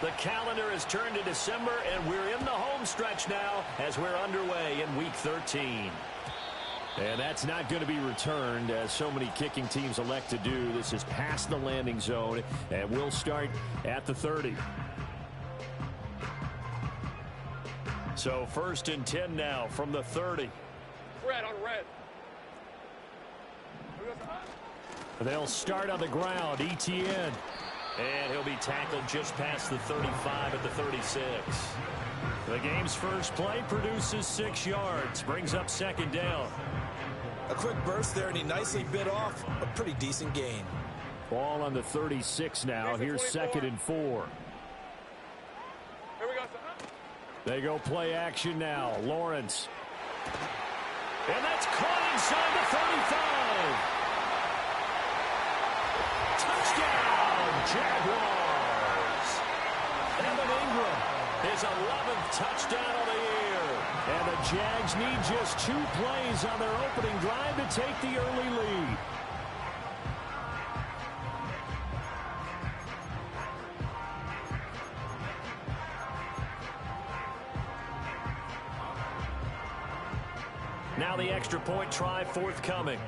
The calendar has turned to December, and we're in the home stretch now as we're underway in Week 13. And that's not going to be returned, as so many kicking teams elect to do. This is past the landing zone, and we'll start at the 30. So 1st and 10 now from the 30. Red on red. They'll start on the ground. Etienne. And he'll be tackled just past the 35 at the 36. The game's first play produces 6 yards. Brings up 2nd down. A quick burst there, and he nicely bit off a pretty decent gain. Ball on the 36 now. Here's 2nd and 4. Here we go, son. They go play action now. Lawrence. And that's caught inside the 35. Touchdown, Jaguars. Evan Ingram, his 11th touchdown of the year. And the Jags need just 2 plays on their opening drive to take the early lead. Now the extra point try forthcoming.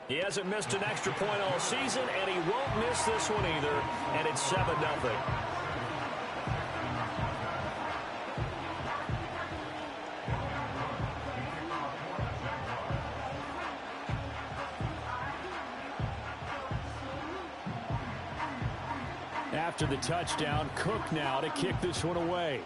He hasn't missed an extra point all season, and he won't miss this one either. And it's 7-0. After the touchdown, Cook now to kick this one away.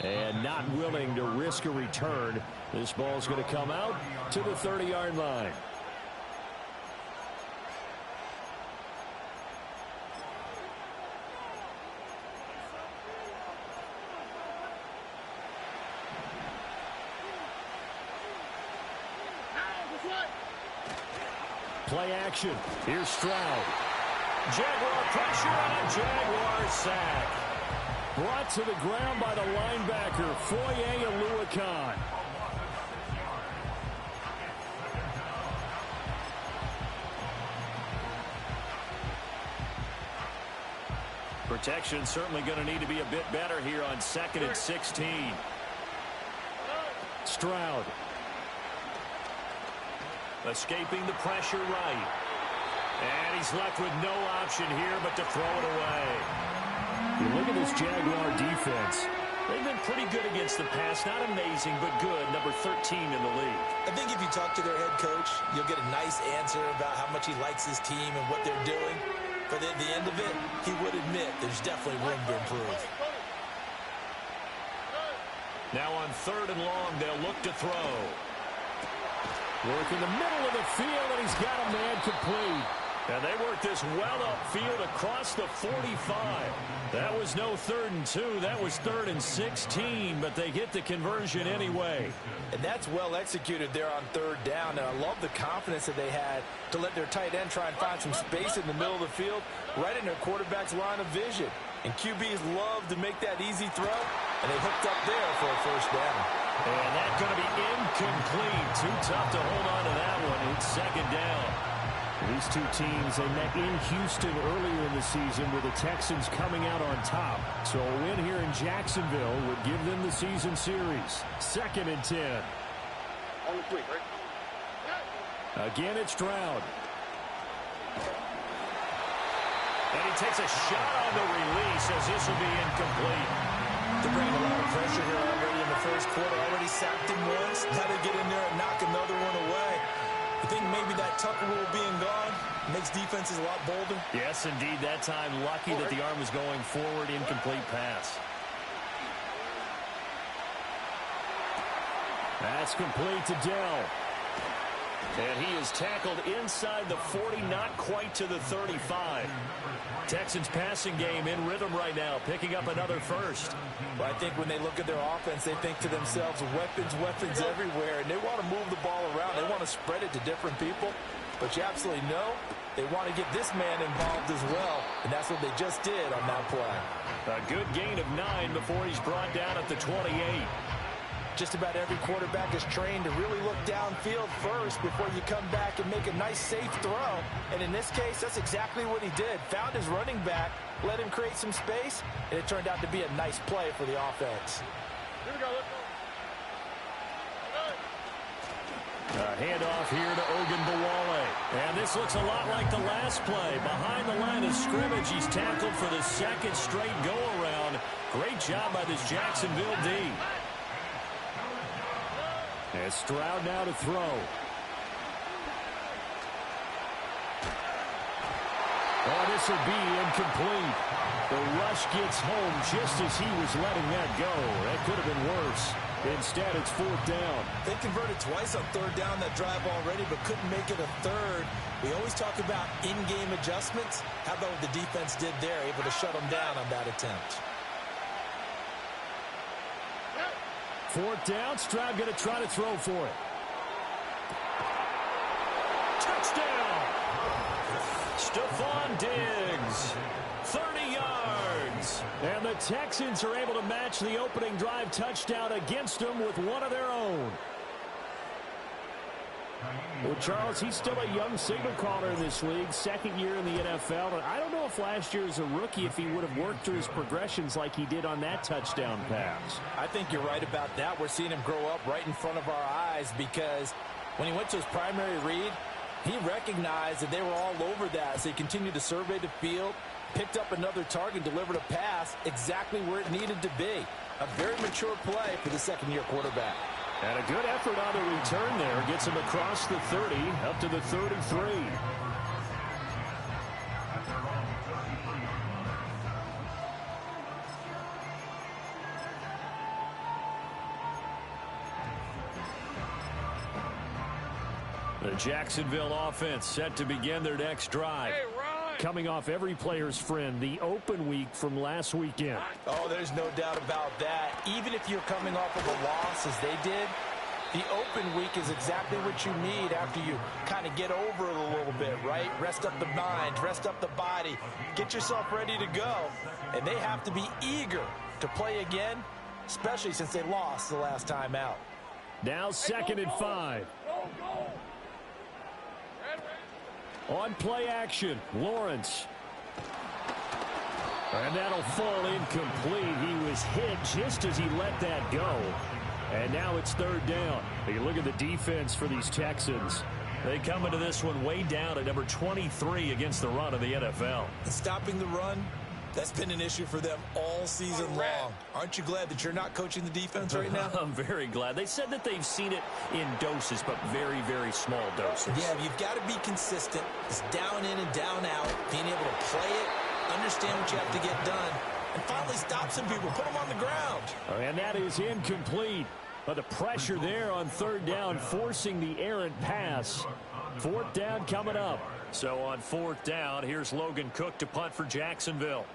And not willing to risk a return. This ball's going to come out to the 30-yard line. Play action. Here's Stroud. Jaguar pressure and a Jaguar sack. Brought to the ground by the linebacker, Foye Oluokun. Protection certainly going to need to be a bit better here on 2nd and 16. Stroud. Escaping the pressure right. And he's left with no option here but to throw it away. You look at this Jaguar defense. They've been pretty good against the pass. Not amazing, but good. Number 13 in the league. I think if you talk to their head coach, you'll get a nice answer about how much he likes his team and what they're doing. But at the end of it, he would admit there's definitely room to improve. Now on 3rd and long, they'll look to throw. Work in the middle of the field, and he's got a man complete. And they work this well upfield across the 45. That was no 3rd and 2. That was 3rd and 16, but they get the conversion anyway. And that's well executed there on 3rd down. And I love the confidence that they had to let their tight end try and find some space in the middle of the field, right in their quarterback's line of vision. And QBs love to make that easy throw, and they hooked up there for a 1st down. And that's going to be incomplete. Too tough to hold on to that one. It's 2nd down. These two teams, they met in Houston earlier in the season with the Texans coming out on top. So a win here in Jacksonville would give them the season series. 2nd and 10. On the 3, right? Again, it's Stroud. And he takes a shot on the release as this will be incomplete. They're bringing a lot of pressure here already in the 1st quarter. Already sacked him once. Now they get in there and knock another one away. I think maybe that Tucker rule being gone makes defenses a lot bolder. Yes, indeed. That time, lucky that the arm was going forward. Incomplete pass. That's complete to Dell. And he is tackled inside the 40, not quite to the 35. Texans passing game in rhythm right now, picking up another 1st. Well, I think when they look at their offense, they think to themselves, weapons, weapons everywhere, and they want to move the ball around. They want to spread it to different people. But you absolutely know they want to get this man involved as well, and that's what they just did on that play. A good gain of 9 before he's brought down at the 28. Just about every quarterback is trained to really look downfield first before you come back and make a nice, safe throw. And in this case, that's exactly what he did. Found his running back, let him create some space, and it turned out to be a nice play for the offense. Here we go. Let's go. Handoff here to Ogunbowale. And this looks a lot like the last play. Behind the line of scrimmage, he's tackled for the second straight go-around. Great job by this Jacksonville D. And Stroud now to throw. Oh, this will be incomplete. The rush gets home just as he was letting that go. That could have been worse. Instead, it's fourth down. They converted twice on third down that drive already, but couldn't make it a third. We always talk about in-game adjustments. How about what the defense did there, able to shut them down on that attempt? Fourth down, Stroud going to try to throw for it. Touchdown! Stephon Diggs, 30 yards. And the Texans are able to match the opening drive touchdown against them with one of their own. Well, Charles, he's still a young signal caller in this league, second year in the NFL. And I don't know if last year as a rookie, if he would have worked through his progressions like he did on that touchdown pass. I think you're right about that. We're seeing him grow up right in front of our eyes because when he went to his primary read, he recognized that they were all over that. So he continued to survey the field, picked up another target, delivered a pass exactly where it needed to be. A very mature play for the second-year quarterback. And a good effort on the return there. Gets him across the 30, up to the 33. The Jacksonville offense set to begin their next drive. Hey, Ryan. Coming off every player's friend, the open week from last weekend. Oh, there's no doubt about that. Even if you're coming off of a loss as they did, the open week is exactly what you need after you kind of get over it a little bit, right? Rest up the mind, rest up the body, get yourself ready to go. And they have to be eager to play again, especially since they lost the last time out. Now 2nd and 5. Go, go. On play action, Lawrence. And that'll fall incomplete. He was hit just as he let that go. And now it's third down. You look at the defense for these Texans. They come into this one way down at number 23 against the run of the NFL. And stopping the run, that's been an issue for them all season long. Aren't you glad that you're not coaching the defense right now? I'm very glad. They said that they've seen it in doses, but very, very small doses. Yeah, you've got to be consistent. It's down in and down out, being able to play it, understand what you have to get done, and finally stop some people, put them on the ground. And that is incomplete. But the pressure there on third down, forcing the errant pass. Fourth down coming up. So on fourth down, here's Logan Cook to punt for Jacksonville.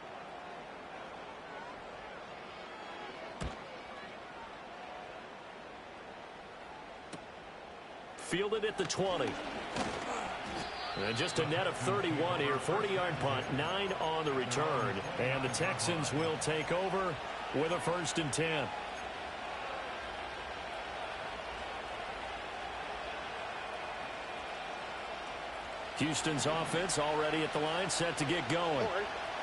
Fielded at the 20. And just a net of 31 here. 40-yard punt, 9 on the return. And the Texans will take over with a 1st and 10. Houston's offense already at the line, set to get going.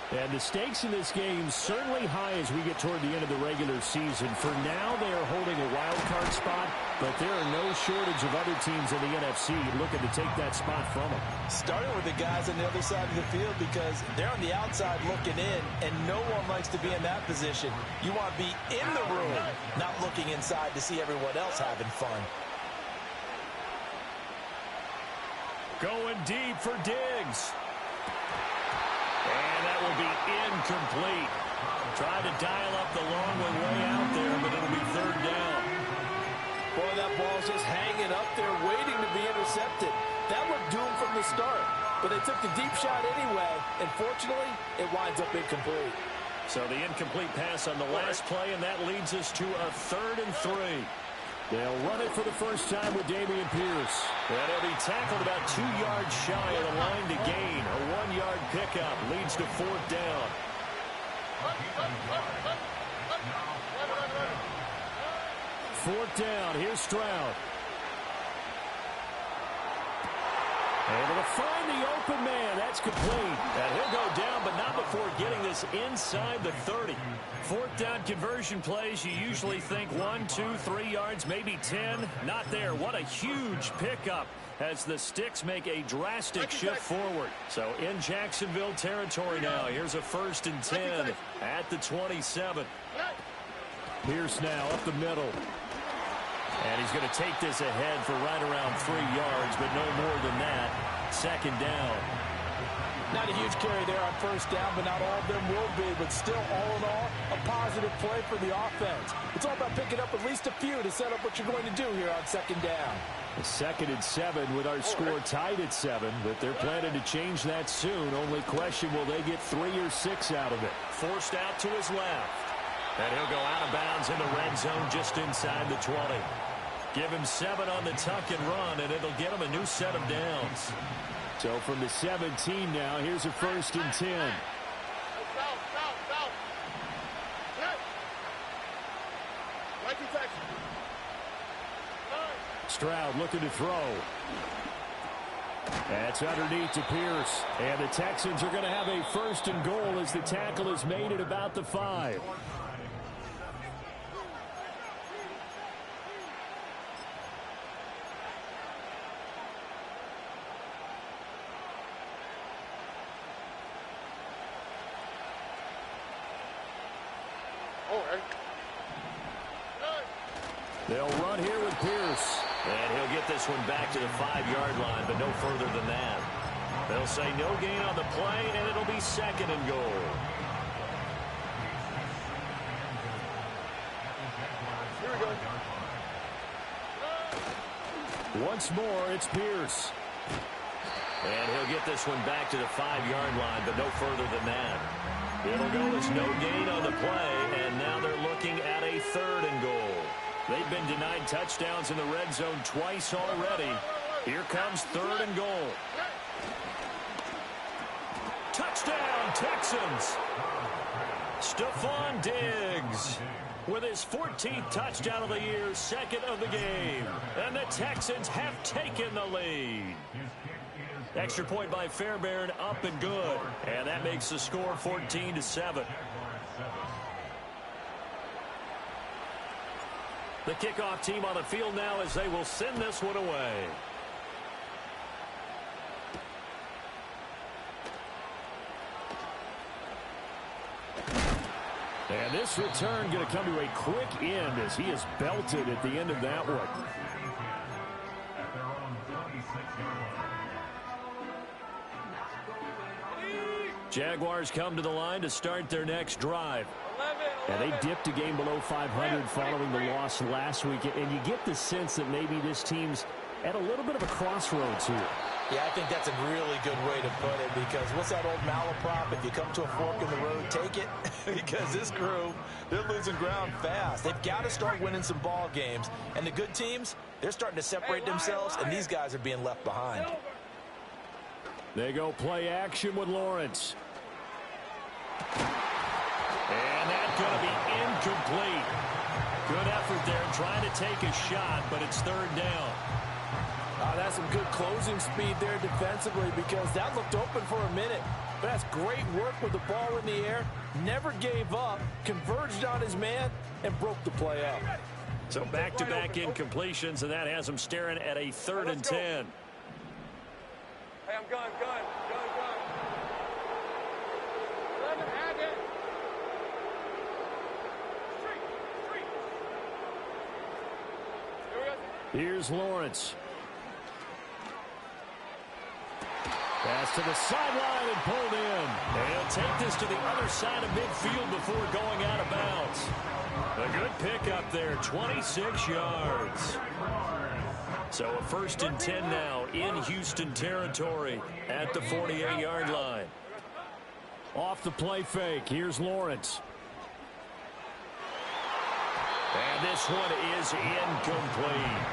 And the stakes in this game certainly high as we get toward the end of the regular season. For now, they are holding a wild card spot, but there are no shortage of other teams in the NFC looking to take that spot from them. Starting with the guys on the other side of the field because they're on the outside looking in, and no one likes to be in that position. You want to be in the room, not looking inside to see everyone else having fun. Going deep for Diggs. And that will be incomplete. Tried to dial up the long one way out there, but it'll be third down. Boy, that ball's just hanging up there waiting to be intercepted. That looked doomed from the start, but they took the deep shot anyway, and fortunately, it winds up incomplete. So the incomplete pass on the last play, and that leads us to a 3rd and 3. They'll run it for the first time with Dameon Pierce. And he'll be tackled about 2 yards shy of the line to gain. A 1-yard pickup leads to fourth down. 4 fourth down. Here's Stroud. Able to find the open man. That's complete. And he'll go down, but not before getting this inside the 30. Fourth down conversion plays, you usually think 1, 2, 3 yards, maybe 10. Not there. What a huge pickup as the Sticks make a drastic shift forward. So in Jacksonville territory now. Here's a 1st and 10 at the 27. Pierce now up the middle. And he's going to take this ahead for right around 3 yards, but no more than that. 2nd down. Not a huge carry there on 1st down, but not all of them will be. But still, all in all, a positive play for the offense. It's all about picking up at least a few to set up what you're going to do here on 2nd down. A 2nd and 7 with our score tied at 7, but they're planning to change that soon. Only question, will they get 3 or 6 out of it? Forced out to his left. And he'll go out of bounds in the red zone just inside the 20. Give him 7 on the tuck and run, and it'll get him a new set of downs. So from the 17 now, here's a 1st and 10. Stroud looking to throw. That's underneath to Pierce. And the Texans are going to have a 1st and goal as the tackle is made at about the 5. They'll run here with Pierce. And he'll get this one back to the 5-yard line, but no further than that. They'll say no gain on the play, and it'll be 2nd and goal. Here we go. Once more, it's Pierce. And he'll get this one back to the 5-yard line, but no further than that. It'll go as no gain on the play, and now they're looking at a 3rd and goal. They've been denied touchdowns in the red zone twice already. Here comes 3rd and goal. Touchdown, Texans! Stephon Diggs with his 14th touchdown of the year, 2nd of the game. And the Texans have taken the lead. Extra point by Fairbairn, up and good. And that makes the score 14-7. The kickoff team on the field now as they will send this one away. And this return going to come to a quick end as he is belted at the end of that one. Jaguars come to the line to start their next drive. And they dipped a game below 500 following the loss last week. And you get the sense that maybe this team's at a little bit of a crossroads here. Yeah, I think that's a really good way to put it, because what's that old malaprop? If you come to a fork in the road, take it. Because this crew, they're losing ground fast. They've got to start winning some ball games. And the good teams, they're starting to separate themselves, and these guys are being left behind. They go play action with Lawrence. And that's going to be incomplete. Good effort there trying to take a shot, but it's 3rd down. That's some good closing speed there defensively, because that looked open for a minute. But that's great work with the ball in the air. Never gave up, converged on his man, and broke the play up. So back-to-back incompletions, and that has him staring at a 3rd and 10. Hey, I'm gun. 11, add it. Street. Here we go. Here's Lawrence. Pass to the sideline and pulled in. And he'll take this to the other side of midfield before going out of bounds. A good pickup there, 26 yards. So a 1st and 10 now in Houston territory at the 48-yard line. Off the play fake, here's Lawrence. And this one is incomplete.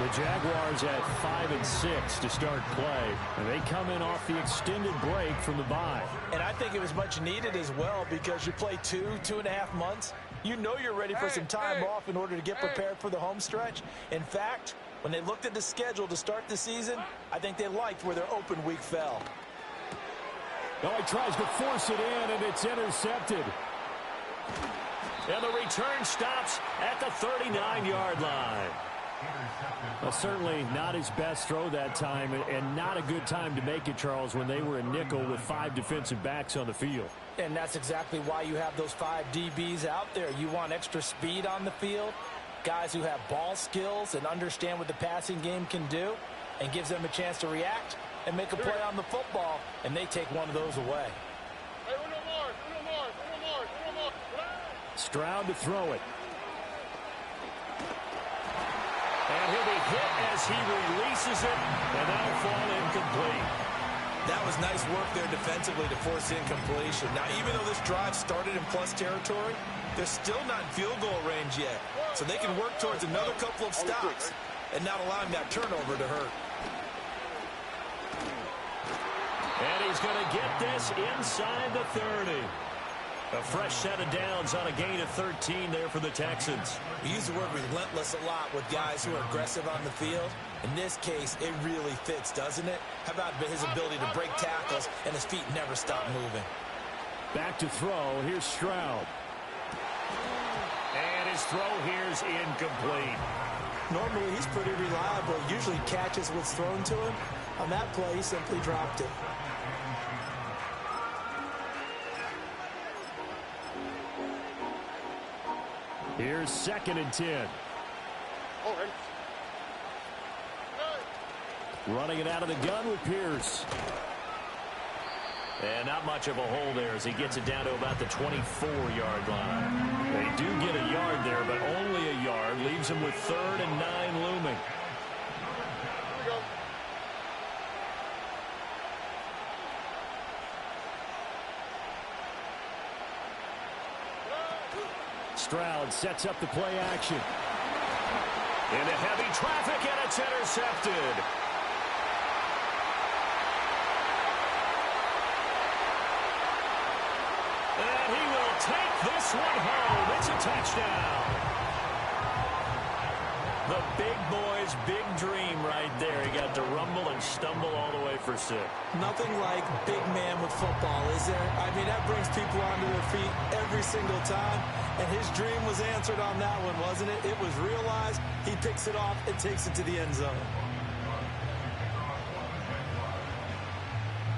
The Jaguars at 5 and 6 to start play, and they come in off the extended break from the bye. And I think it was much needed as well, because you play 2.5 months You know you're ready for some time off in order to get prepared for the home stretch. In fact, when they looked at the schedule to start the season, I think they liked where their open week fell. Oh, he tries to force it in, and it's intercepted. And the return stops at the 39-yard line. Well, certainly not his best throw that time, and not a good time to make it, Charles, when they were in nickel with 5 defensive backs on the field. And that's exactly why you have those 5 DBs out there. You want extra speed on the field, guys who have ball skills and understand what the passing game can do, and gives them a chance to react and make a play on the football, and they take one of those away. Stroud to throw it. And he'll be hit as he releases it, and that'll fall incomplete. That was nice work there defensively to force incompletion. Now, even though this drive started in plus territory, they're still not in field goal range yet. So they can work towards another couple of stops and not allowing that turnover to hurt. And he's going to get this inside the 30. A fresh set of downs on a gain of 13 there for the Texans. We use the word relentless a lot with guys who are aggressive on the field. In this case, it really fits, doesn't it? How about his ability to break tackles and his feet never stop moving? Back to throw. Here's Stroud. And his throw here's incomplete. Normally, he's pretty reliable. Usually catches what's thrown to him. On that play, he simply dropped it. Here's 2nd and 10. Running it out of the gun with Pierce. And not much of a hole there as he gets it down to about the 24-yard line. They do get a yard there, but only a yard. Leaves him with 3rd and 9 looming. Stroud sets up the play action. Into heavy traffic, and it's intercepted. And he will take this one home. It's a touchdown. The big boy's big dream right there. He got to rumble and stumble all the way for 6. Nothing like big man with football, is there? I mean, that brings people onto their feet every single time. And his dream was answered on that one, wasn't it? It was realized. He picks it off and takes it to the end zone.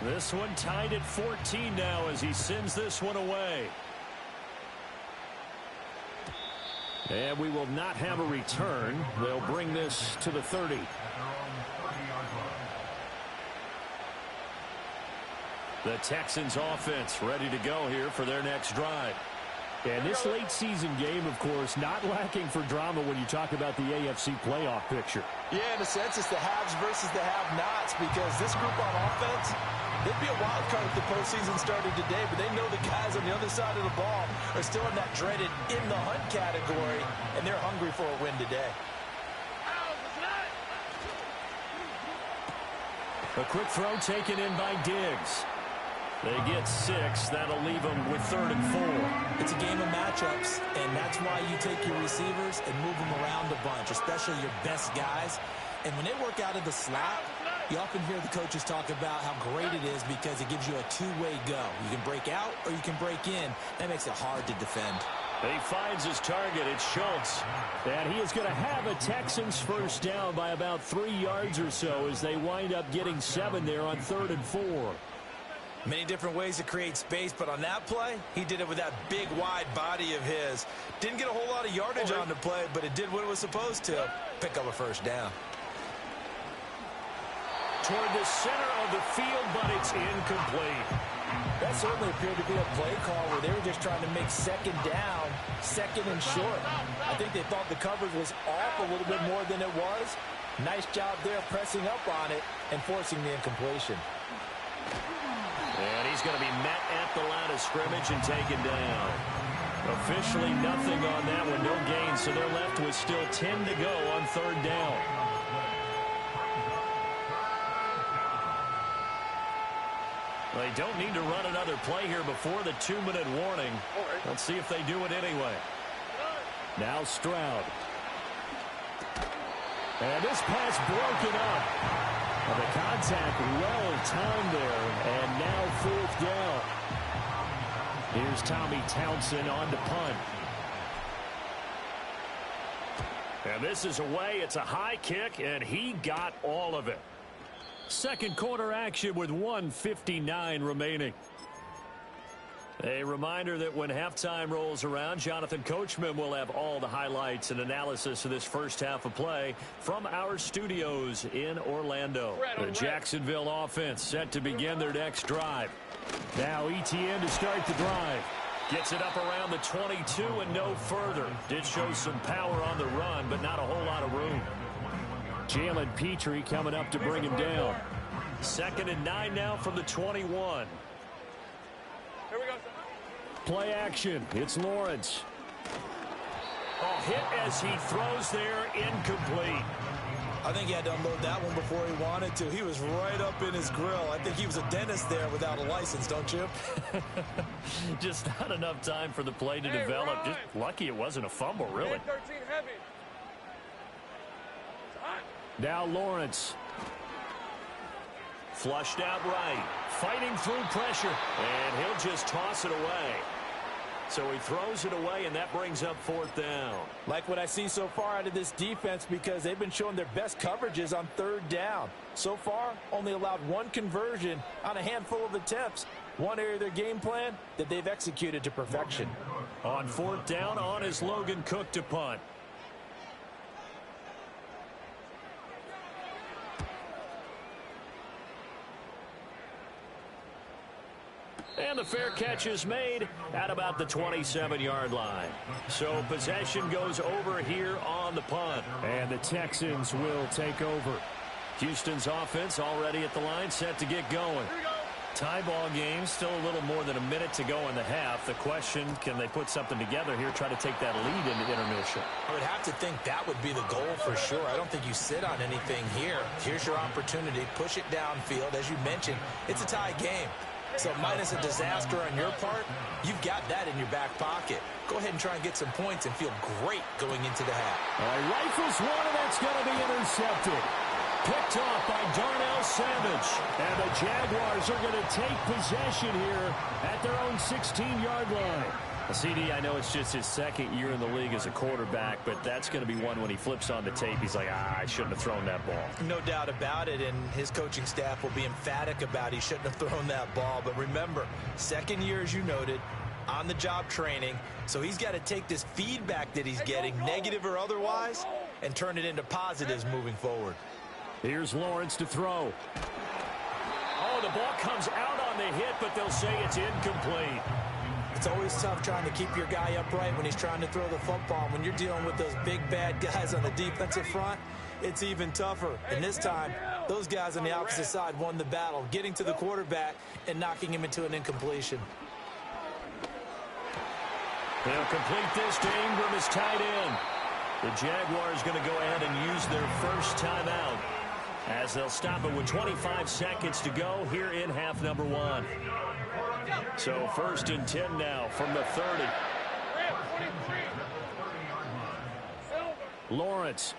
This one tied at 14 now as he sends this one away. And we will not have a return. They'll bring this to the 30. The Texans offense ready to go here for their next drive. And this late season game, of course, not lacking for drama when you talk about the AFC playoff picture. Yeah, in a sense, it's the haves versus the have-nots, because this group on offense, they'd be a wild card if the postseason started today, but they know the guys on the other side of the ball are still in that dreaded in-the-hunt category, and they're hungry for a win today. A quick throw taken in by Diggs. They get 6. That'll leave them with 3rd and 4. It's a game of matchups, and that's why you take your receivers and move them around a bunch, especially your best guys. And when they work out of the slot, you often hear the coaches talk about how great it is because it gives you a two-way go. You can break out or you can break in. That makes it hard to defend. He finds his target. It's Schultz. And he is going to have a Texans first down by about 3 yards or so as they wind up getting 7 there on 3rd and 4. Many different ways to create space, but on that play, he did it with that big, wide body of his. Didn't get a whole lot of yardage on the play, but it did what it was supposed to. Pick up a first down. Toward the center of the field, but it's incomplete. That certainly appeared to be a play call where they were just trying to make 2nd down, 2nd and short. I think they thought the coverage was off a little bit more than it was. Nice job there pressing up on it and forcing the incompletion. And he's going to be met at the line of scrimmage and taken down. Officially nothing on that one, no gain, so they're left with still 10 to go on 3rd down. They don't need to run another play here before the 2-minute warning. Let's see if they do it anyway. Now Stroud. And this pass broken up. And the contact well timed there. And now fourth down. Here's Tommy Townsend on to punt. And this is away. It's a high kick, and he got all of it. Second quarter action with 1:59 remaining. A reminder that when halftime rolls around, Jonathan Coachman will have all the highlights and analysis of this first half of play from our studios in Orlando. The Jacksonville offense set to begin their next drive. Now ETN to start the drive. Gets it up around the 22 and no further. Did show some power on the run, but not a whole lot of room. Jalen Petrie coming up to bring him down. 2nd and 9 now from the 21. Here we go. Play action. It's Lawrence. Oh, hit as he throws there, incomplete. I think he had to unload that one before he wanted to. He was right up in his grill. I think he was a dentist there without a license, don't you? Just not enough time for the play to develop. Just lucky it wasn't a fumble, really. 13 heavy. Now Lawrence. Flushed out right. Fighting through pressure. And he'll just toss it away. So he throws it away, and that brings up fourth down. Like what I see so far out of this defense, because they've been showing their best coverages on third down. So far, only allowed one conversion on a handful of attempts. One area of their game plan that they've executed to perfection. On fourth down, on is Logan Cook to punt. And the fair catch is made at about the 27-yard line. So possession goes over here on the punt. And the Texans will take over. Houston's offense already at the line, set to get going. Tie ball game, still a little more than a minute to go in the half. The question, can they put something together here, try to take that lead into intermission? I would have to think that would be the goal for sure. I don't think you sit on anything here. Here's your opportunity. Push it downfield. As you mentioned, it's a tie game. So minus a disaster on your part, you've got that in your back pocket. Go ahead and try and get some points and feel great going into the half. Rifles one, and that's going to be intercepted. Picked off by Darnell Savage. And the Jaguars are going to take possession here at their own 16-yard line. CD, I know it's just his second year in the league as a quarterback, but that's going to be one when he flips on the tape. He's like, I shouldn't have thrown that ball. No doubt about it, and his coaching staff will be emphatic about he shouldn't have thrown that ball. But remember, second year, as you noted, on-the-job training, so he's got to take this feedback that he's getting, negative or otherwise, and turn it into positives moving forward. Here's Lawrence to throw. Oh, the ball comes out on the hit, but they'll say it's incomplete. It's always tough trying to keep your guy upright when he's trying to throw the football. When you're dealing with those big, bad guys on the defensive front, it's even tougher. And this time, those guys on the opposite side won the battle, getting to the quarterback and knocking him into an incompletion. They'll complete this to Ingram as tight end. The Jaguars going to go ahead and use their first timeout as they'll stop it with 25 seconds to go here in half number one. So 1st and 10 now from the 30. Lawrence.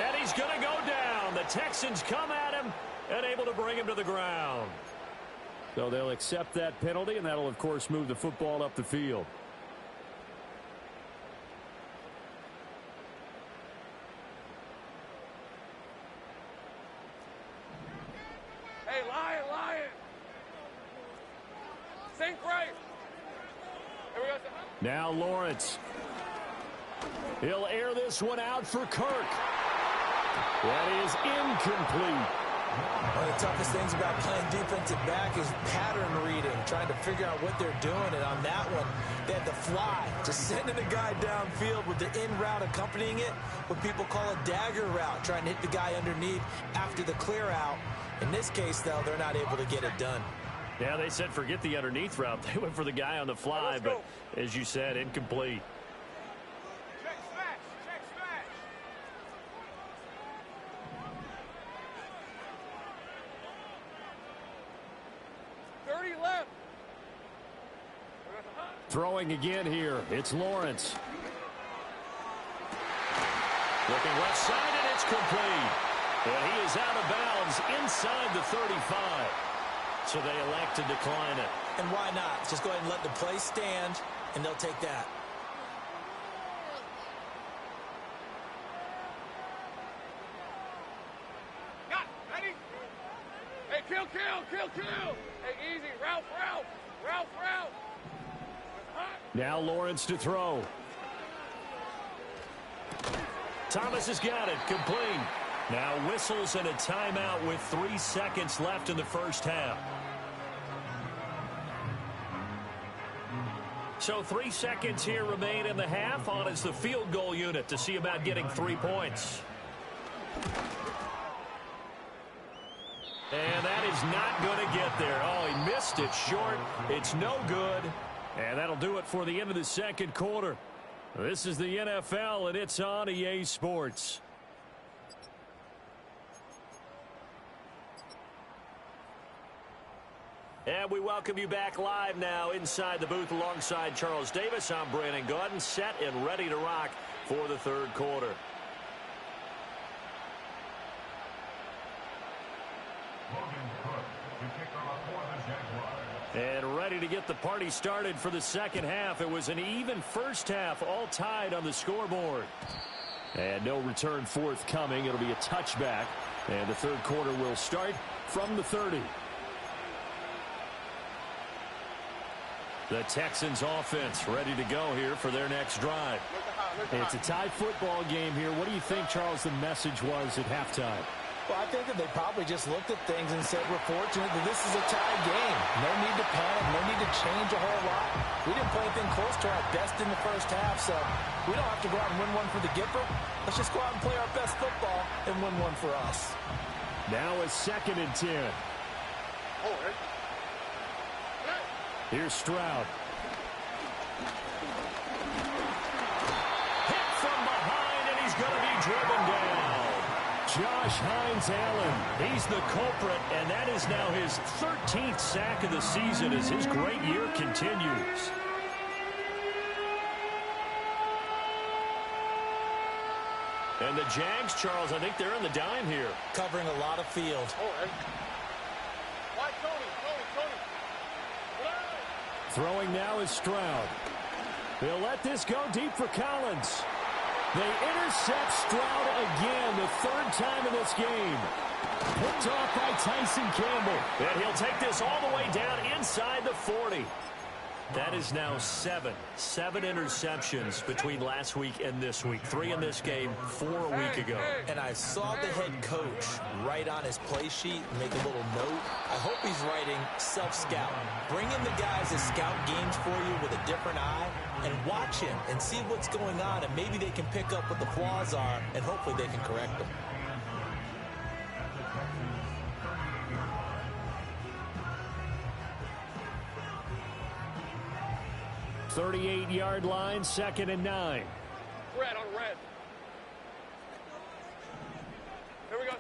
And he's going to go down. The Texans come at him and able to bring him to the ground. So they'll accept that penalty, and that'll, of course, move the football up the field. Now Lawrence. He'll air this one out for Kirk. That is incomplete. One of the toughest things about playing defensive back is pattern reading, trying to figure out what they're doing. And on that one, they had to fly, just sending the guy downfield with the in route accompanying it, what people call a dagger route, trying to hit the guy underneath after the clear out. In this case, though, they're not able to get it done. Yeah, they said forget the underneath route. They went for the guy on the fly, but as you said, incomplete. Check smash. 30 left. Throwing again here, it's Lawrence. Looking left side, and it's complete. And he is out of bounds inside the 35. So they elect to decline it. And why not? Just go ahead and let the play stand, and they'll take that. Got it. Ready? Hey, kill. Hey, easy. Ralph. Hot. Now Lawrence to throw. Thomas has got it. Complete. Now whistles and a timeout with 3 seconds left in the first half. So 3 seconds here remain in the half. On is the field goal unit to see about getting 3 points. And that is not going to get there. Oh, he missed it short. It's no good. And that'll do it for the end of the second quarter. This is the NFL, and it's on EA Sports. And we welcome you back live now inside the booth alongside Charles Davis. I'm Brandon Gaudin, set and ready to rock for the third quarter. And ready to get the party started for the second half. It was an even first half, all tied on the scoreboard. And no return forthcoming. It'll be a touchback. And the third quarter will start from the 30. The Texans offense ready to go here for their next drive. It's a tie football game here. What do you think, Charles, the message was at halftime? Well, I think that they probably just looked at things and said, we're fortunate that this is a tie game. No need to panic. No need to change a whole lot. We didn't play anything close to our best in the first half, so we don't have to go out and win one for the Gipper. Let's just go out and play our best football and win one for us. Now a 2nd and 10. Here's Stroud. Hit from behind, and he's going to be driven down. Josh Hines-Allen, he's the culprit, and that is now his 13th sack of the season as his great year continues. And the Jags, Charles, I think they're in the dime here. Covering a lot of field. Why, Tony? Throwing now is Stroud. They'll let this go deep for Collins. They intercept Stroud again, the 3rd time in this game. Picked off by Tyson Campbell. And he'll take this all the way down inside the 40. That is now 7 interceptions between last week and this week. 3 in this game, 4 a week ago. And I saw the head coach write on his play sheet, make a little note. I hope he's writing self-scout. Bring in the guys that scout games for you with a different eye and watch him and see what's going on, and maybe they can pick up what the flaws are, and hopefully they can correct them. 38-yard line, 2nd and 9. Red on red. Here we go.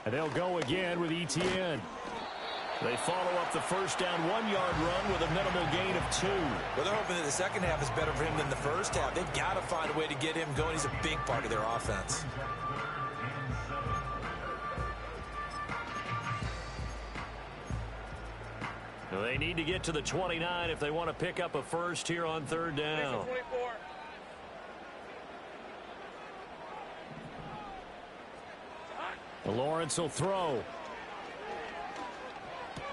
And they'll go again with ETN. They follow up the first down 1-yard run with a minimal gain of 2. Well, they're hoping that the second half is better for him than the first half. They've got to find a way to get him going. He's a big part of their offense. They need to get to the 29 if they want to pick up a first here on 3rd down. 24. Lawrence will throw.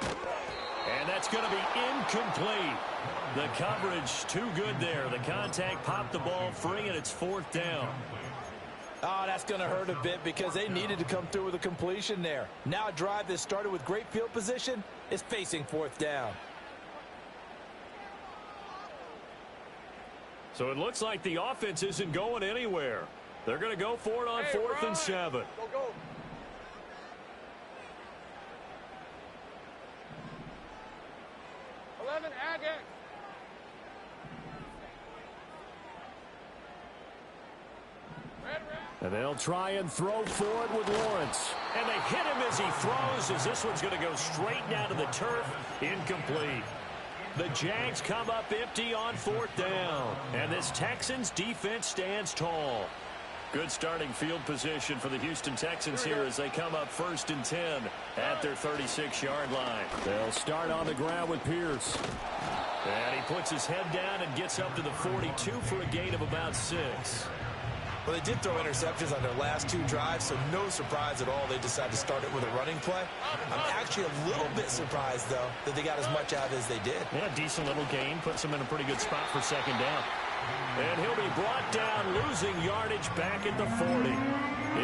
And that's going to be incomplete. The coverage too good there. The contact popped the ball free, and it's 4th down. Oh, that's going to hurt a bit because they needed to come through with a completion there. Now a drive that started with great field position is facing 4th down. So it looks like the offense isn't going anywhere. They're going to go for it on 4th and 7. Go. 11, Agate. And they'll try and throw for it with Lawrence. And they hit him as he throws, as this one's going to go straight down to the turf. Incomplete. The Jags come up empty on 4th down. And this Texans defense stands tall. Good starting field position for the Houston Texans here as they come up 1st and 10 at their 36-yard line. They'll start on the ground with Pierce. And he puts his head down and gets up to the 42 for a gain of about 6. Well, they did throw interceptions on their last 2 drives, so no surprise at all they decided to start it with a running play. I'm actually a little bit surprised, though, that they got as much out as they did. Yeah, decent little gain. Puts them in a pretty good spot for 2nd down. And he'll be brought down, losing yardage back at the 40.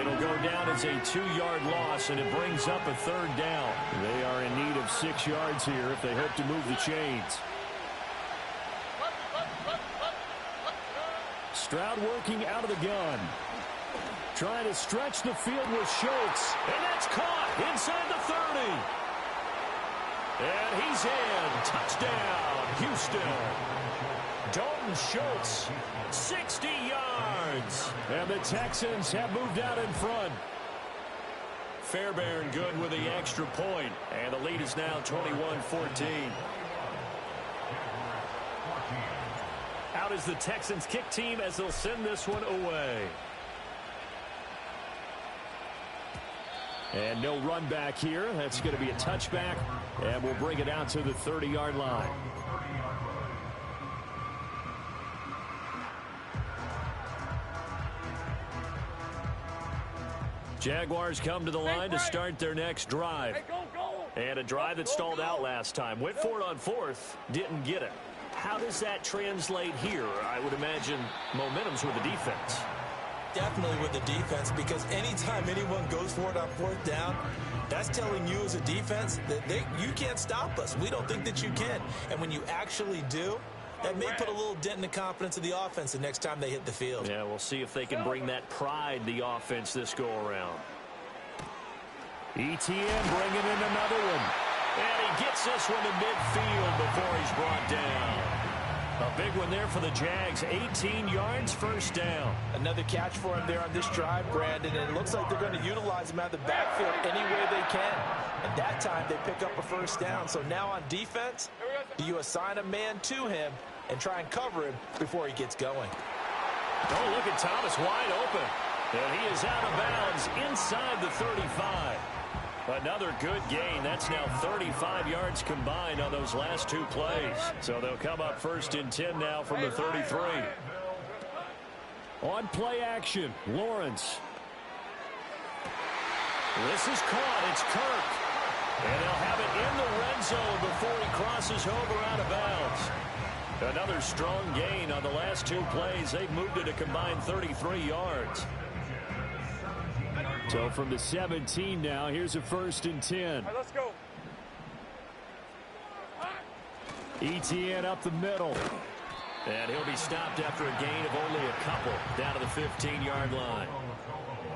It'll go down as a 2-yard loss, and it brings up a 3rd down. They are in need of 6 yards here if they hope to move the chains. Stroud working out of the gun. Trying to stretch the field with Schultz. And that's caught inside the 30. And he's in. Touchdown, Houston. Dalton Schultz, 60 yards. And the Texans have moved out in front. Fairbairn good with the extra point. And the lead is now 21-14. Out is the Texans kick team as they'll send this one away. And no run back here. That's going to be a touchback. And we'll bring it out to the 30-yard line. Jaguars come to the line to start their next drive. And a drive that stalled out last time. Went for it on 4th. Didn't get it. How does that translate here? I would imagine momentum's with the defense. Definitely with the defense, because anytime anyone goes for it on 4th down, that's telling you as a defense that you can't stop us. We don't think that you can. And when you actually do, that may put a little dent in the confidence of the offense the next time they hit the field. Yeah, we'll see if they can bring that pride, the offense, this go-around. ETN bringing in another one. And he gets this one to midfield before he's brought down. A big one there for the Jags. 18 yards, 1st down. Another catch for him there on this drive, Brandon. And it looks like they're going to utilize him out of the backfield any way they can. And that time they pick up a 1st down. So now on defense, do you assign a man to him and try and cover him before he gets going? Oh, look at Thomas wide open. And he is out of bounds inside the 35. Another good gain. That's now 35 yards combined on those last 2 plays. So they'll come up 1st and 10 now from the 33. On play action, Lawrence. This is caught. It's Kirk. And they'll have it in the red zone before he crosses over out of bounds. Another strong gain on the last 2 plays. They've moved it a combined 33 yards. So from the 17 now, here's a 1st and 10. All right, let's go. ETN up the middle. And he'll be stopped after a gain of only a couple down to the 15-yard line.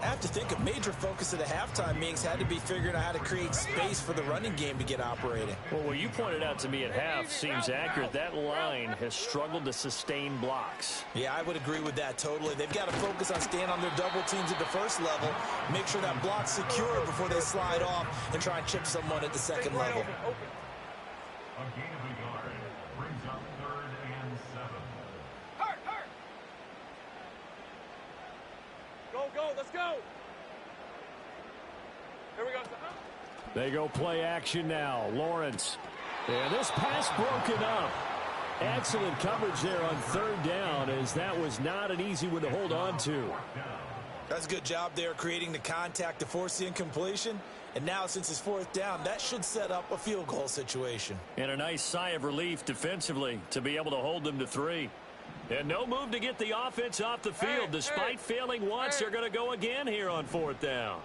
I have to think a major focus of the halftime meetings had to be figuring out how to create space for the running game to get operating. Well, what you pointed out to me at half seems accurate. That line has struggled to sustain blocks. Yeah, I would agree with that totally. They've got to focus on staying on their double teams at the 1st level, make sure that block's secure before they slide off and try and chip someone at the 2nd level. A gain of a yard brings up 3rd and 7. Hurt. Go, let's go. Here we go. They go play action now. Lawrence. And this pass broken up. Excellent coverage there on 3rd down, as that was not an easy one to hold on to. That's a good job there creating the contact to force the incompletion. And now since it's 4th down, that should set up a field goal situation. And a nice sigh of relief defensively to be able to hold them to 3. And no move to get the offense off the field. Despite failing once, they're going to go again here on 4th down.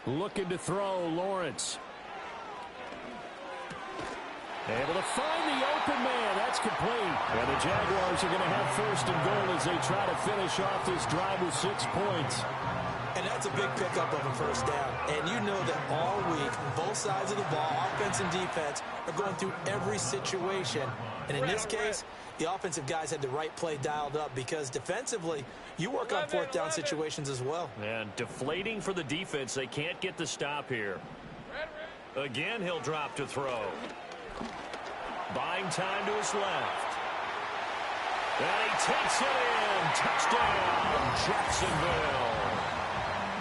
Looking to throw, Lawrence. Able to find the open man. That's complete. And the Jaguars are going to have 1st and goal as they try to finish off this drive with 6 points. And that's That's a big pickup of a first down. And you know that all week, both sides of the ball, offense and defense, are going through every situation. And in this case, the offensive guys had the right play dialed up because defensively, you work on fourth down situations as well. And deflating for the defense. They can't get the stop here. Again, he'll drop to throw. Buying time to his left. And he takes it in. Touchdown, Jacksonville.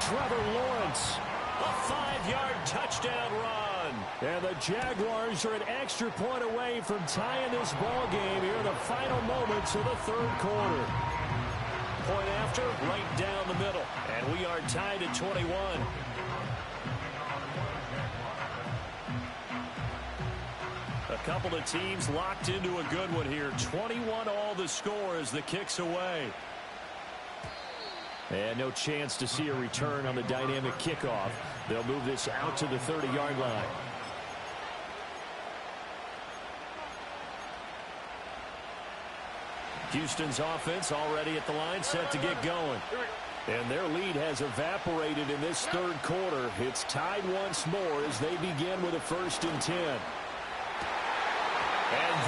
Trevor Lawrence, a 5-yard touchdown run. And the Jaguars are an extra point away from tying this ball game here in the final moments of the third quarter. Point after, right down the middle. And we are tied at 21. A couple of teams locked into a good one here. 21 all the score as the kick's away. And no chance to see a return on the dynamic kickoff. They'll move this out to the 30-yard line. Houston's offense already at the line, set to get going. And their lead has evaporated in this third quarter. It's tied once more as they begin with a 1st and 10. And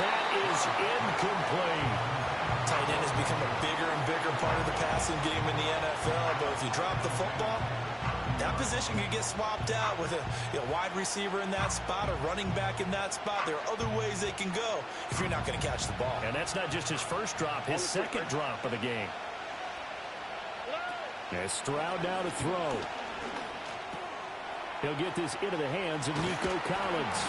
that is incomplete. Tight end has become a bigger and bigger part of the passing game in the NFL. But if you drop the football, that position could get swapped out with a wide receiver in that spot, a running back in that spot. There are other ways they can go if you're not going to catch the ball. And that's not just his first drop, his second drop of the game. And Stroud now to throw. He'll get this into the hands of Nico Collins.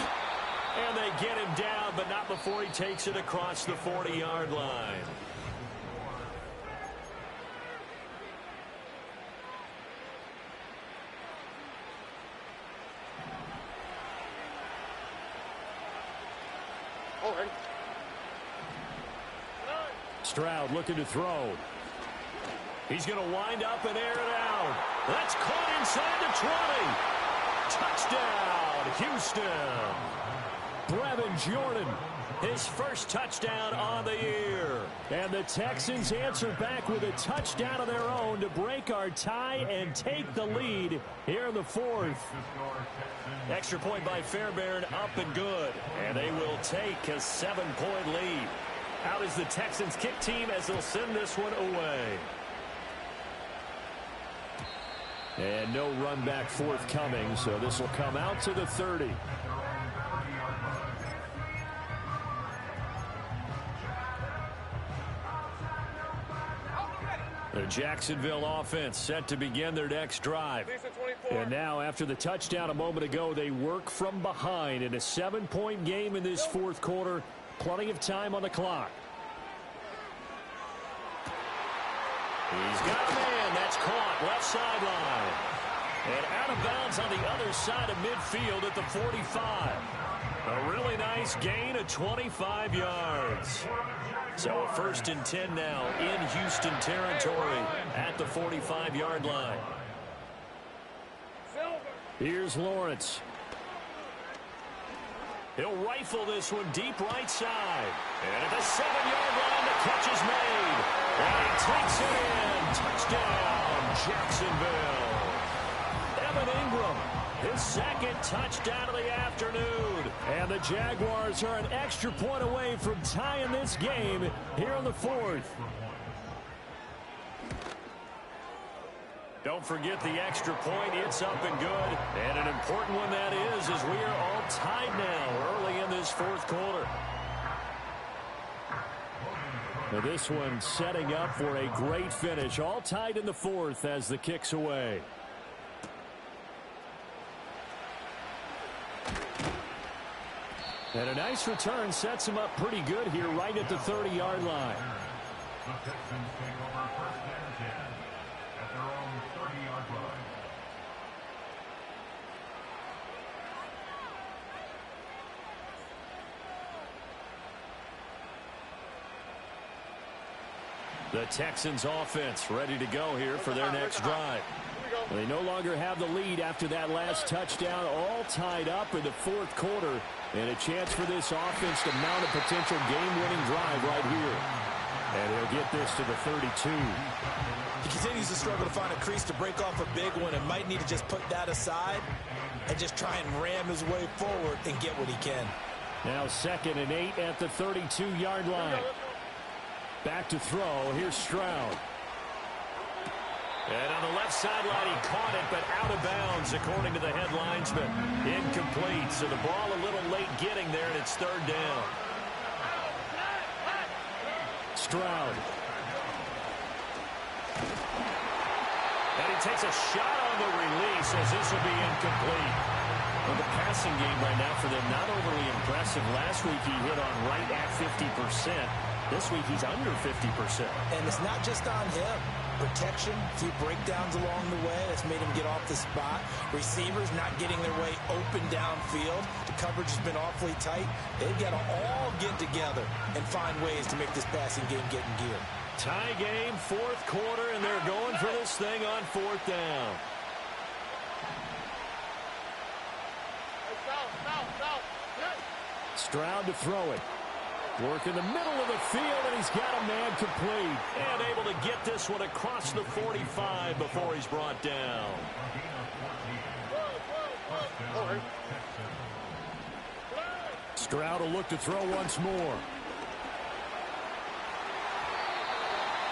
And they get him down, but not before he takes it across the 40-yard line. Stroud looking to throw. He's going to wind up and air it out. That's caught inside the 20. Touchdown, Houston. Brevin Jordan, his first touchdown on the year. And the Texans answer back with a touchdown of their own to break our tie and take the lead here in the fourth. Extra point by Fairbairn, up and good. And they will take a 7-point lead. Out is the Texans kick team as they'll send this one away. And no run back forthcoming, so this will come out to the 30. The Jacksonville offense set to begin their next drive. And now, after the touchdown a moment ago, they work from behind in a 7-point game in this fourth quarter. Plenty of time on the clock. He's got a man. That's caught. Left sideline. And out of bounds on the other side of midfield at the 45. A really nice gain of 25 yards. So a 1st and 10 now in Houston territory at the 45-yard line. Here's Lawrence. He'll rifle this one deep right side. And at the 7-yard line, the catch is made. And he takes it in. Touchdown, Jacksonville. Evan Ingram, his second touchdown of the afternoon. And the Jaguars are an extra point away from tying this game here in the fourth. Don't forget the extra point. It's up and good. And an important one that is, as we are all tied now early in this fourth quarter. Now this one setting up for a great finish. All tied in the fourth as the kick's away. And a nice return sets him up pretty good here right at the 30-yard line. The Texans take over 1st and 10 at their own 30-yard line. The Texans offense ready to go here for their next drive. They no longer have the lead after that last touchdown, all tied up in the fourth quarter. And a chance for this offense to mount a potential game-winning drive right here. And he'll get this to the 32. He continues to struggle to find a crease to break off a big one and might need to just put that aside and just try and ram his way forward and get what he can. Now 2nd and 8 at the 32-yard line. Back to throw. Here's Stroud. And on the left sideline, he caught it, but out of bounds, according to the head linesman. Incomplete, so the ball a little late getting there, and it's 3rd down. Stroud. And he takes a shot on the release as this will be incomplete. Well, the passing game right now for them, not overly impressive. Last week he hit on right at 50%. This week he's under 50%. And it's not just on him. Protection, a few breakdowns along the way. That's made him get off the spot. Receivers not getting their way open downfield. The coverage has been awfully tight. They've got to all get together and find ways to make this passing game get in gear. Tie game, 4th quarter, and they're going for this thing on 4th down. Stroud to throw it. Work in the middle of the field, and he's got a man complete. And able to get this one across the 45 before he's brought down. Stroud will look to throw once more.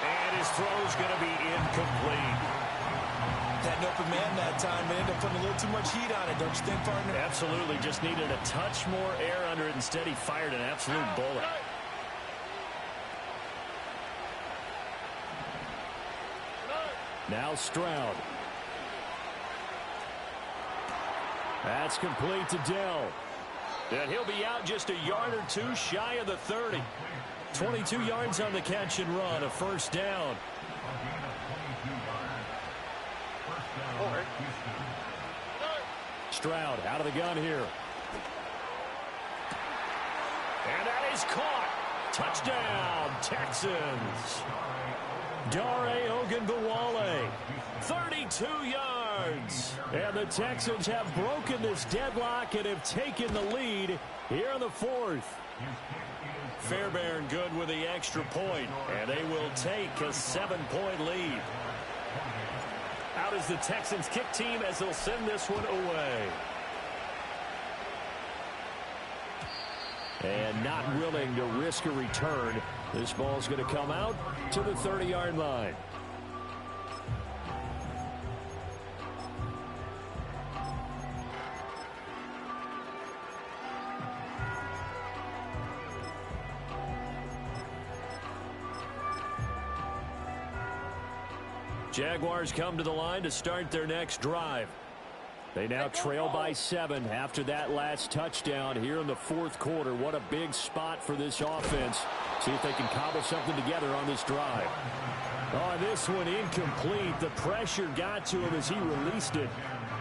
And his throw's going to be incomplete. Had an open man that time, but ended up putting a little too much heat on it, don't you think, partner? Absolutely. Just needed a touch more air under it. Instead, he fired an absolute bullet. Now Stroud. That's complete to Dell. And he'll be out just a yard or two shy of the 30. 22 yards on the catch and run, a 1st down. Stroud out of the gun here. And that is caught. Touchdown, Texans. Dare Ogunbowale, 32 yards. And the Texans have broken this deadlock and have taken the lead here in the 4th. Fairbairn good with the extra point, and they will take a 7-point lead. Out is the Texans kick team as they'll send this one away. And not willing to risk a return. This ball's going to come out to the 30-yard line. Jaguars come to the line to start their next drive. They now trail by 7 after that last touchdown here in the 4th quarter. What a big spot for this offense. See if they can cobble something together on this drive. Oh, this one incomplete. The pressure got to him as he released it.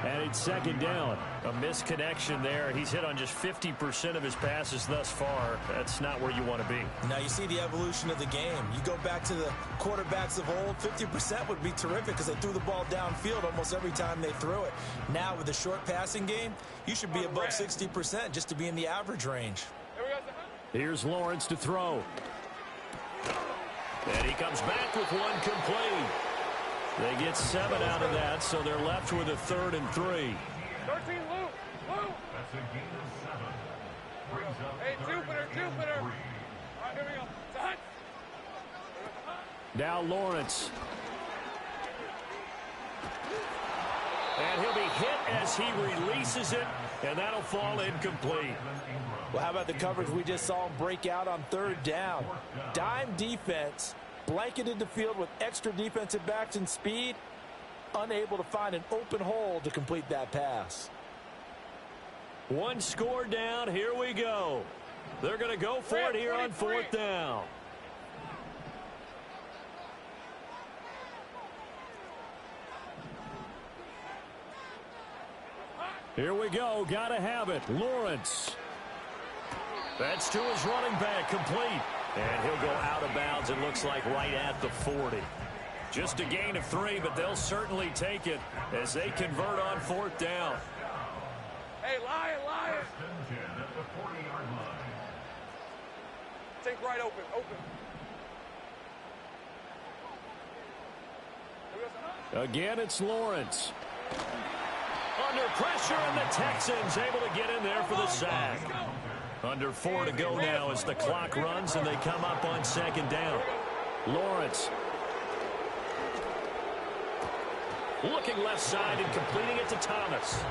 And it's 2nd down. A misconnection there. He's hit on just 50% of his passes thus far. That's not where you want to be. Now you see the evolution of the game. You go back to the quarterbacks of old, 50% would be terrific because they threw the ball downfield almost every time they threw it. Now with the short passing game, you should be above 60% just to be in the average range. Here's Lawrence to throw. And he comes back with one complete. They get 7 out of that, so they're left with a 3rd and 3. 13, Luke. Luke. That's a gain of 7. Hey, Jupiter. All right, here we go. Set. Now Lawrence. And he'll be hit as he releases it, and that'll fall incomplete. Well, how about the coverage we just saw him break out on 3rd down? Dime defense, blanketed the field with extra defensive backs and speed, unable to find an open hole to complete that pass. One score down. Here we go. They're going to go for it here on 4th down. Here we go. Got to have it. Lawrence. That's to his running back, complete. And he'll go out of bounds, it looks like, right at the 40. Just a gain of 3, but they'll certainly take it as they convert on 4th down. Hey, Lion. At the 40-yard line. Take right open. Again, it's Lawrence. Under pressure, and the Texans able to get in there for the sack. Under 4 to go now as the clock runs, and they come up on second down. Lawrence. Looking left side and completing it to Thomas.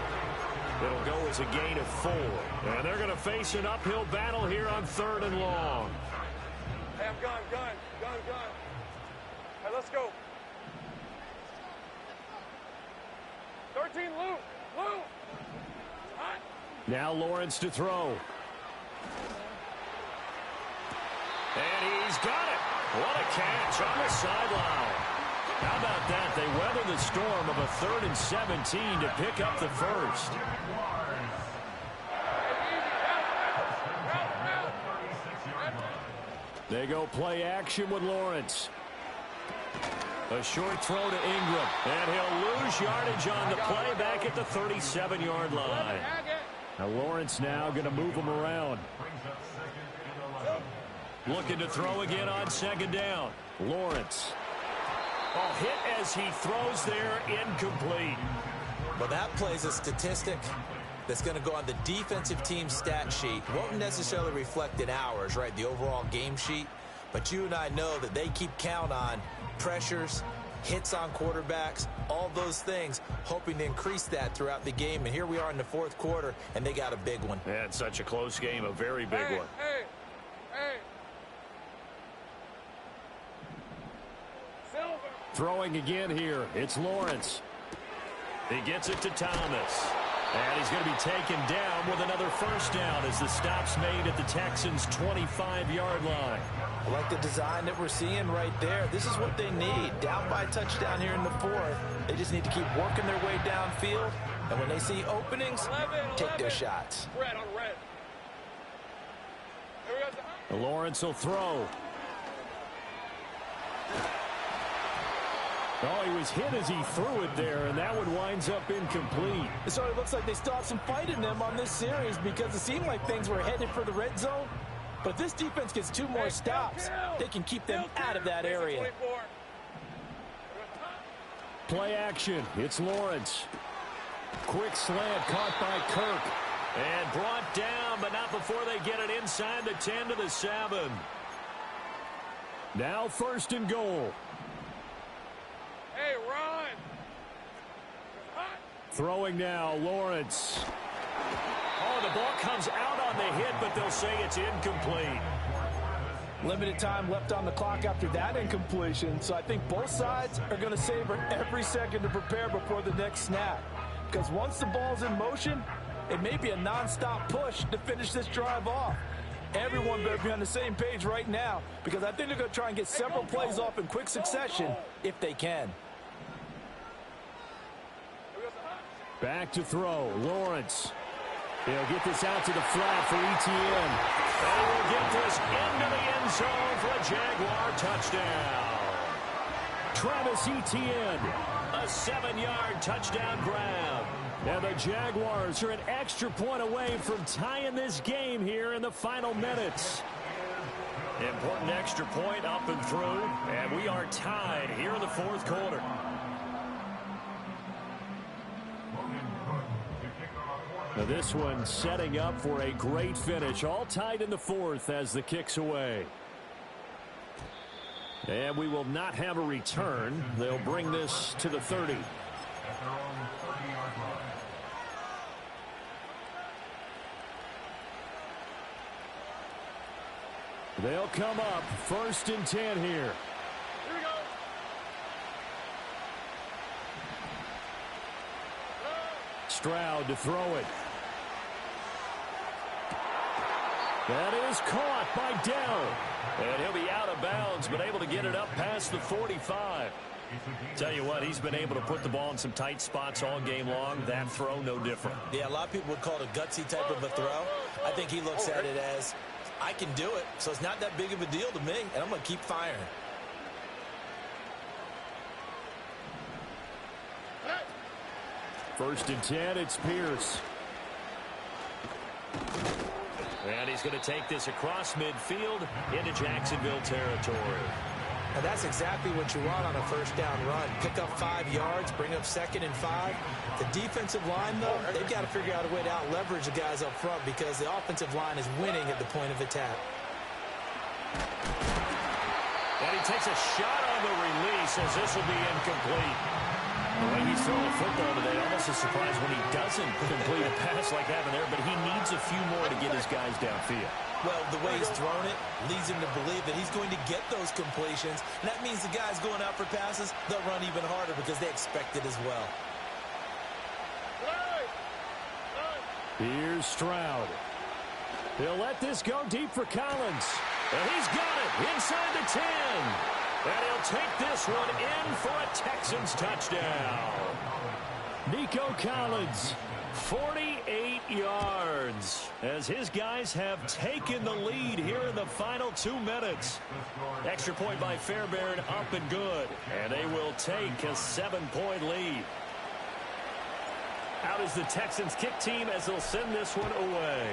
It'll go as a gain of 4. And they're going to face an uphill battle here on 3rd and long. Hey, I'm gun. Hey, let's go. 13, Lou. Hot. Now Lawrence to throw. And he's got it. What a catch on the sideline. How about that? They weather the storm of a 3rd and 17 to pick up the first. They go play action with Lawrence. A short throw to Ingram. And he'll lose yardage on the play back at the 37-yard line. Now Lawrence now going to move him around. Looking to throw again on second down. Lawrence. Oh, hit as he throws there, incomplete. Well, that plays a statistic that's going to go on the defensive team stat sheet. Won't necessarily reflect in ours, right, the overall game sheet. But you and I know that they keep count on pressures, hits on quarterbacks, all those things, hoping to increase that throughout the game. And here we are in the 4th quarter, and they got a big one. Yeah, it's such a close game, a very big one. Hey. Throwing again here. It's Lawrence. He gets it to Thomas. And he's going to be taken down with another first down as the stop's made at the Texans' 25-yard line. I like the design that we're seeing right there. This is what they need. Down by a touchdown here in the 4th. They just need to keep working their way downfield. And when they see openings, take their shots. Red on red. Lawrence will throw. Oh, he was hit as he threw it there, and that one winds up incomplete. So it looks like they still have some fight in them on this series because it seemed like things were headed for the red zone. But if this defense gets 2 more stops, they can keep them out of that area. Play action. It's Lawrence. Quick slant caught by Kirk. And brought down, but not before they get it inside the 10 to the 7. Now 1st and goal. Hey, run! Throwing now, Lawrence. Oh, the ball comes out on the hit, but they'll say it's incomplete. Limited time left on the clock after that incompletion, so I think both sides are going to savor every second to prepare before the next snap. Because once the ball's in motion, it may be a non-stop push to finish this drive off. Everyone better be on the same page right now because I think they're going to try and get several plays off in quick succession if they can. Back to throw. Lawrence. He'll get this out to the flat for Etienne. And will get this into the end zone for a Jaguar touchdown. Travis Etienne, a 7-yard touchdown grab. And the Jaguars are an extra point away from tying this game here in the final minutes. Important extra point up and through, and we are tied here in the 4th quarter. Now this one setting up for a great finish, all tied in the 4th as the kick's away. And we will not have a return. They'll bring this to the 30. They'll come up 1st and 10 here. Here we go. Stroud to throw it. That is caught by Dell. And he'll be out of bounds, but able to get it up past the 45. Tell you what, he's been able to put the ball in some tight spots all game long. That throw, no different. Yeah, a lot of people would call it a gutsy type of a throw. I think he looks at it as, I can do it, so it's not that big of a deal to me, and I'm going to keep firing. First and 10, it's Pierce. And he's going to take this across midfield into Jacksonville territory. And that's exactly what you want on a first down run. Pick up 5 yards, bring up 2nd and 5. The defensive line, though, they've got to figure out a way to out-leverage the guys up front because the offensive line is winning at the point of attack. And he takes a shot on the release as this will be incomplete. The way he's throwing the football today, almost a surprise when he doesn't complete a pass like that there, but he needs a few more to get his guys downfield. Well, the way he's thrown it leads him to believe that he's going to get those completions. And that means the guys going out for passes, they'll run even harder because they expect it as well. Here's Stroud. He'll let this go deep for Collins. And he's got it inside the 10. And he'll take this one in for a Texans touchdown. Nico Collins, 48 yards, as his guys have taken the lead here in the final 2 minutes. Extra point by Fairbairn, up and good. And they will take a 7-point lead. Out is the Texans kick team as they'll send this one away.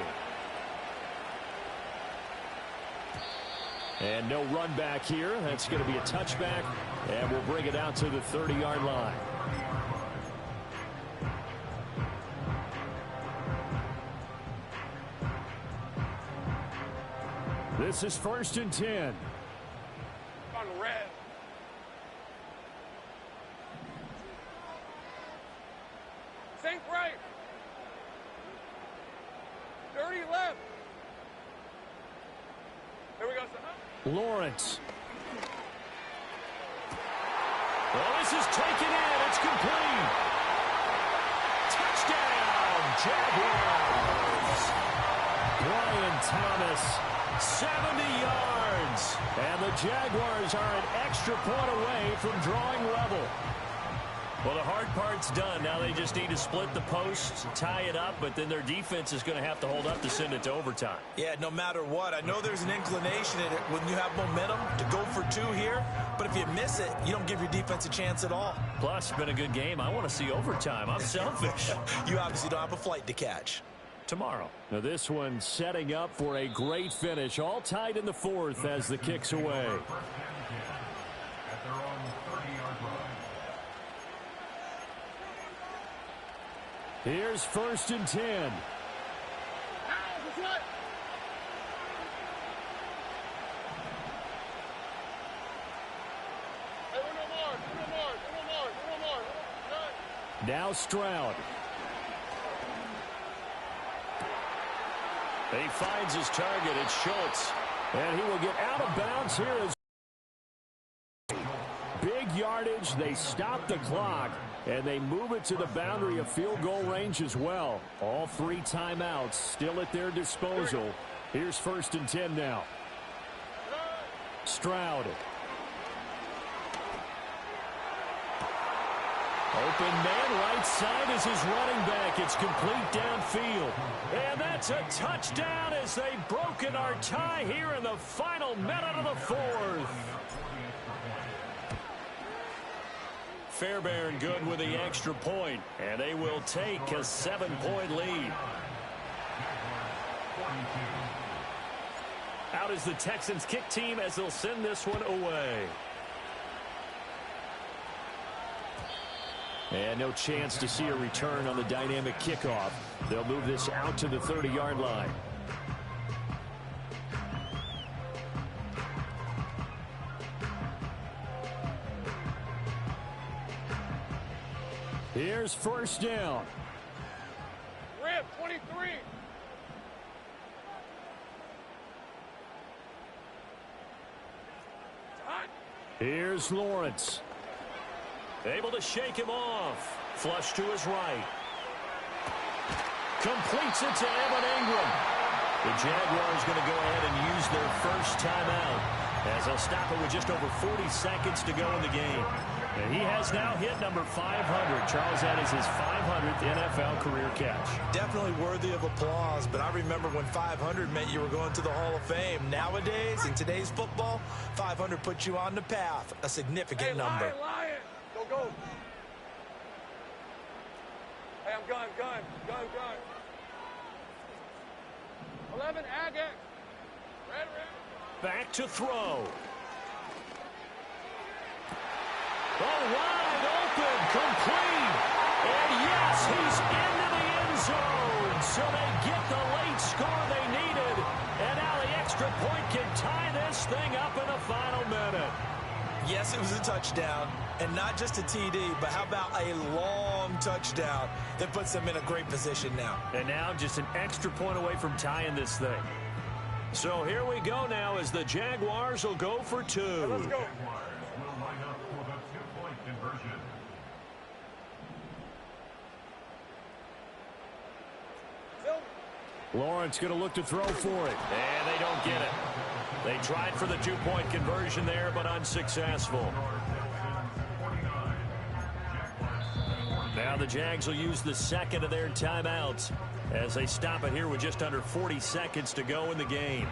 And no run back here. That's going to be a touchback, and we'll bring it out to the 30-yard line. This is 1st and 10. On red. Sink right. Dirty left. Here we go, son. Lawrence. Well, this is taken in. It's complete. Touchdown, Jaguars. Brian Thomas, 70 yards. And the Jaguars are an extra point away from drawing level. Well, the hard part's done. Now they just need to split the posts, tie it up, but then their defense is going to have to hold up to send it to overtime. Yeah, no matter what. I know there's an inclination in it when you have momentum to go for 2 here, but if you miss it, you don't give your defense a chance at all. Plus, it's been a good game. I want to see overtime. I'm selfish. You obviously don't have a flight to catch. Tomorrow. Now this one setting up for a great finish. All tied in the 4th as the kick's away. Here's 1st and 10. Now Stroud. He finds his target. It's Schultz. And he will get out of bounds here. Big yardage. They stop the clock. And they move it to the boundary of field goal range as well. All 3 timeouts still at their disposal. Here's 1st and 10 now. Stroud. Open man right side is his running back. It's complete downfield. And that's a touchdown as they've broken our tie here in the final minute of the 4th. Fairbairn good with the extra point, and they will take a 7-point lead. Out is the Texans kick team as they'll send this one away. And no chance to see a return on the dynamic kickoff. They'll move this out to the 30-yard line. Here's 1st down. Rip, 23. Here's Lawrence. Able to shake him off. Flush to his right. Completes it to Evan Ingram. The Jaguars going to go ahead and use their first timeout as they'll stop it with just over 40 seconds to go in the game. And he has now hit number 500. Charles, that is his 500th NFL career catch. Definitely worthy of applause, but I remember when 500 meant you were going to the Hall of Fame. Nowadays, in today's football, 500 puts you on the path, a significant number. Lion. Go. Hey, I'm gun. 11, Agate. Red. Back to throw. Oh, wide open, complete. And yes, he's into the end zone. So they get the late score they needed. And now the extra point can tie this thing up in the final minute. Yes, it was a touchdown, and not just a TD, but how about a long touchdown that puts them in a great position now. And now just an extra point away from tying this thing. So here we go now as the Jaguars will go for two. Let's go. Jaguars will line up for the two-point conversion. Lawrence going to look to throw for it. And they don't get it. They tried for the two-point conversion there, but unsuccessful. Now the Jags will use the second of their timeouts as they stop it here with just under 40 seconds to go in the game.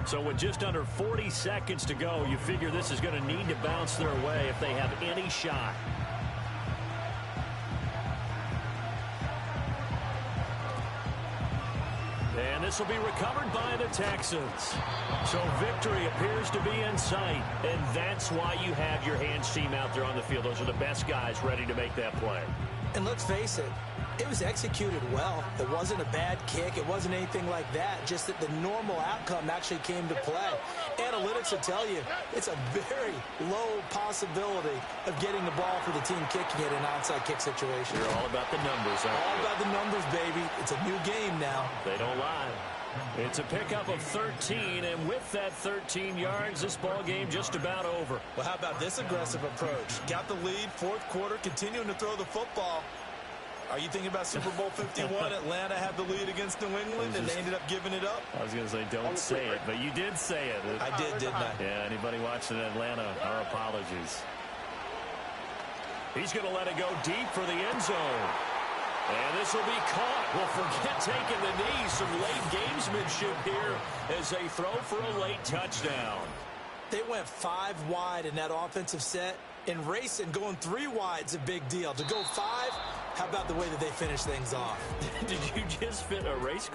So with just under 40 seconds to go, you figure this is going to need to bounce their way if they have any shot. And this will be recovered by the Texans. So victory appears to be in sight. And that's why you have your hands team out there on the field. Those are the best guys ready to make that play. And let's face it, it was executed well. It wasn't a bad kick. It wasn't anything like that. Just that the normal outcome actually came to play. Analytics will tell you it's a very low possibility of getting the ball for the team kicking it in an onside kick situation. You're all about the numbers, aren't you? All about the numbers, baby. It's a new game now. They don't lie. It's a pickup of 13, and with that 13 yards, this ball game just about over. Well, how about this aggressive approach? Got the lead, fourth quarter, continuing to throw the football. Are you thinking about Super Bowl 51? Atlanta had the lead against New England, and they ended up giving it up? I was going to say, don't say it, but you did say it. I did, didn't I? Yeah, anybody watching Atlanta, our apologies. He's going to let it go deep for the end zone. And this will be caught. Well, forget taking the knee. Some late gamesmanship here as they throw for a late touchdown. They went 5 wide in that offensive set. And racing, going 3 wide's a big deal. To go 5, how about the way that they finish things off? Did you just fit a race car